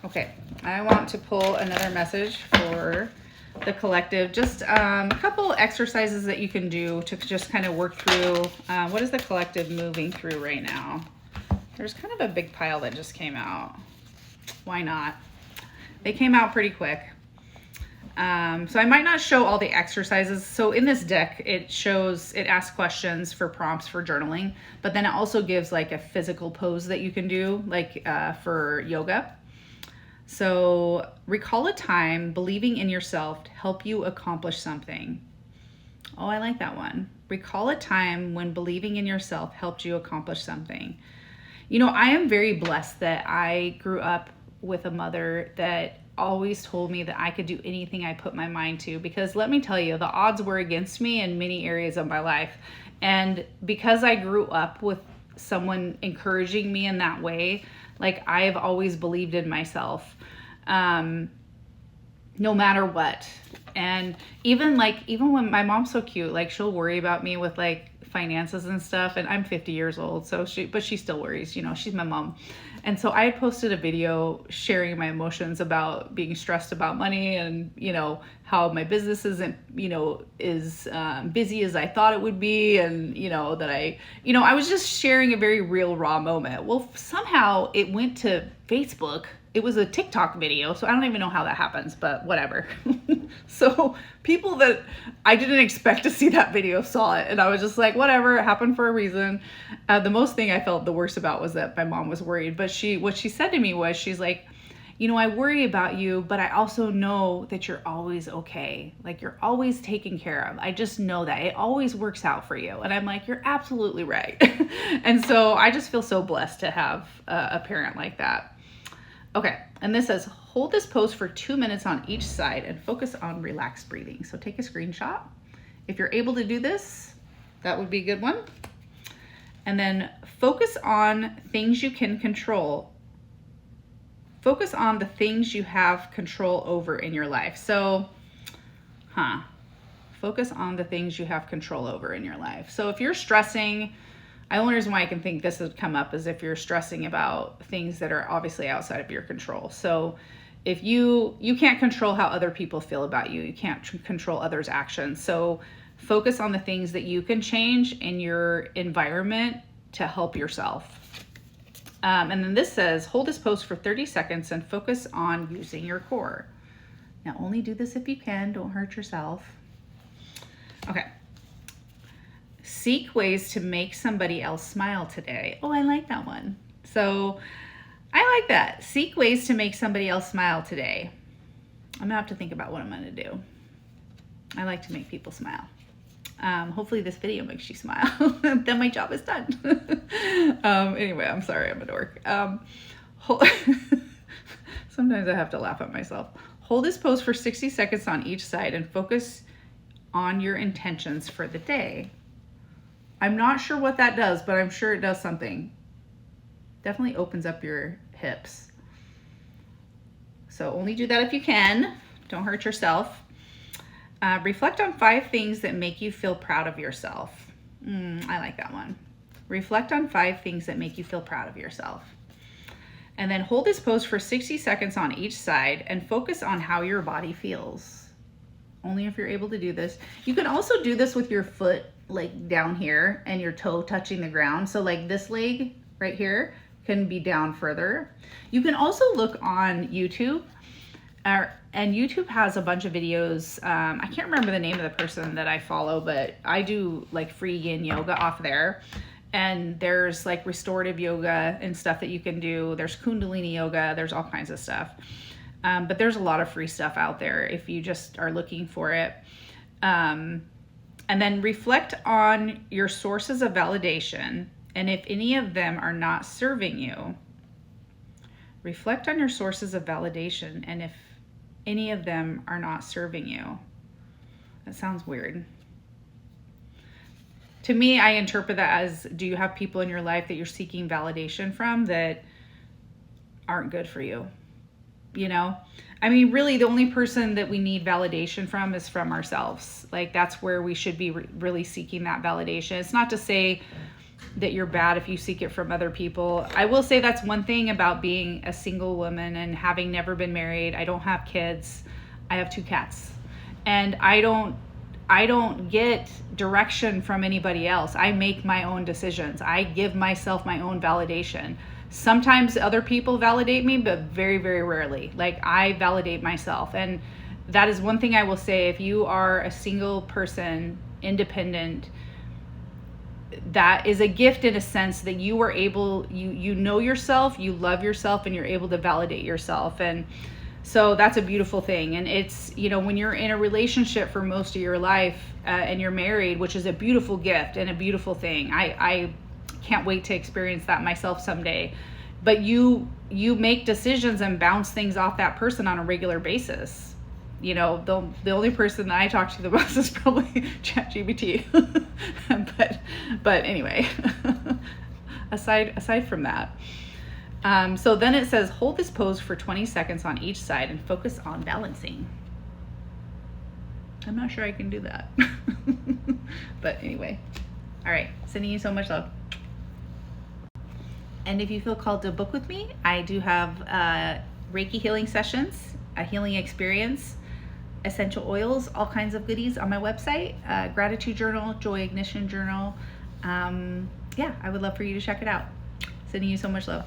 Okay, I want to pull another message for the collective. Just a couple exercises that you can do to just kind of work through what is the collective moving through right now. There's kind of a big pile that just came out. Why not? They came out pretty quick. So I might not show all the exercises. So in this deck, it asks questions for prompts for journaling, but then it also gives like a physical pose that you can do, like for yoga. So recall a time believing in yourself to help you accomplish something. Oh, I like that one. Recall a time when believing in yourself helped you accomplish something. You know, I am very blessed that I grew up with a mother that always told me that I could do anything I put my mind to, because let me tell you, the odds were against me in many areas of my life. And because I grew up with someone encouraging me in that way, like I've always believed in myself, no matter what. And even when my mom's so cute, like she'll worry about me with like finances and stuff, and I'm 50 years old, so she still worries, you know, she's my mom. And so I had posted a video sharing my emotions about being stressed about money, and you know how my business isn't, you know, as busy as I thought it would be, and you know that I was just sharing a very real raw moment. Well, somehow it went to Facebook. It was a TikTok video, so I don't even know how that happens, but whatever. So people that I didn't expect to see that video saw it, and I was just like, whatever, it happened for a reason. The most thing I felt the worst about was that my mom was worried, but what she said to me was, she's like, you know, I worry about you, but I also know that you're always okay. Like you're always taken care of. I just know that it always works out for you. And I'm like, you're absolutely right. And so I just feel so blessed to have a parent like that. Okay, and this says, hold this pose for 2 minutes on each side and focus on relaxed breathing. So take a screenshot. If you're able to do this, that would be a good one. And then focus on things you can control. Focus on the things you have control over in your life. So, focus on the things you have control over in your life. So if you're stressing, the only reason why I can think this would come up is if you're stressing about things that are obviously outside of your control. So if you can't control how other people feel about you, you can't control others' actions. So focus on the things that you can change in your environment to help yourself. And then this says, hold this pose for 30 seconds and focus on using your core. Now only do this if you can, don't hurt yourself. Okay. Seek ways to make somebody else smile today. Oh, I like that one. So I like that. Seek ways to make somebody else smile today. I'm gonna have to think about what I'm gonna do. I like to make people smile. Hopefully this video makes you smile. Then my job is done. Anyway, I'm sorry, I'm a dork. Sometimes I have to laugh at myself. Hold this pose for 60 seconds on each side and focus on your intentions for the day. I'm not sure what that does, but I'm sure it does something. Definitely opens up your hips. So only do that if you can. Don't hurt yourself. Reflect on 5 things that make you feel proud of yourself. I like that one. Reflect on 5 things that make you feel proud of yourself. And then hold this pose for 60 seconds on each side and focus on how your body feels. Only if you're able to do this. You can also do this with your foot like down here and your toe touching the ground. So like this leg right here can be down further. You can also look on YouTube. And YouTube has a bunch of videos. I can't remember the name of the person that I follow, but I do like free yin yoga off there. And there's like restorative yoga and stuff that you can do. There's Kundalini yoga. There's all kinds of stuff. But there's a lot of free stuff out there if you just are looking for it. And then reflect on your sources of validation. And if any of them are not serving you, reflect on your sources of validation. And if any of them are not serving you. That sounds weird. To me, I interpret that as, do you have people in your life that you're seeking validation from that aren't good for you? You know, I mean, really the only person that we need validation from is from ourselves. Like that's where we should be really seeking that validation. It's not to say that you're bad if you seek it from other people. I will say that's one thing about being a single woman and having never been married. I don't have kids. I have 2 cats. And I don't get direction from anybody else. I make my own decisions. I give myself my own validation. Sometimes other people validate me, but very, very rarely. Like, I validate myself. And that is one thing I will say. If you are a single person, independent, that is a gift in a sense that you are able, you know yourself, you love yourself, and you're able to validate yourself. And so that's a beautiful thing. And it's, you know, when you're in a relationship for most of your life and you're married, which is a beautiful gift and a beautiful thing. I can't wait to experience that myself someday. But you make decisions and bounce things off that person on a regular basis. You know, the only person that I talk to the most is probably ChatGPT. but anyway, aside from that. So then it says, hold this pose for 20 seconds on each side and focus on balancing. I'm not sure I can do that. But anyway. All right. Sending you so much love. And if you feel called to book with me, I do have Reiki healing sessions, a healing experience, essential oils, all kinds of goodies on my website, gratitude journal, joy ignition journal. Yeah, I would love for you to check it out. Sending you so much love.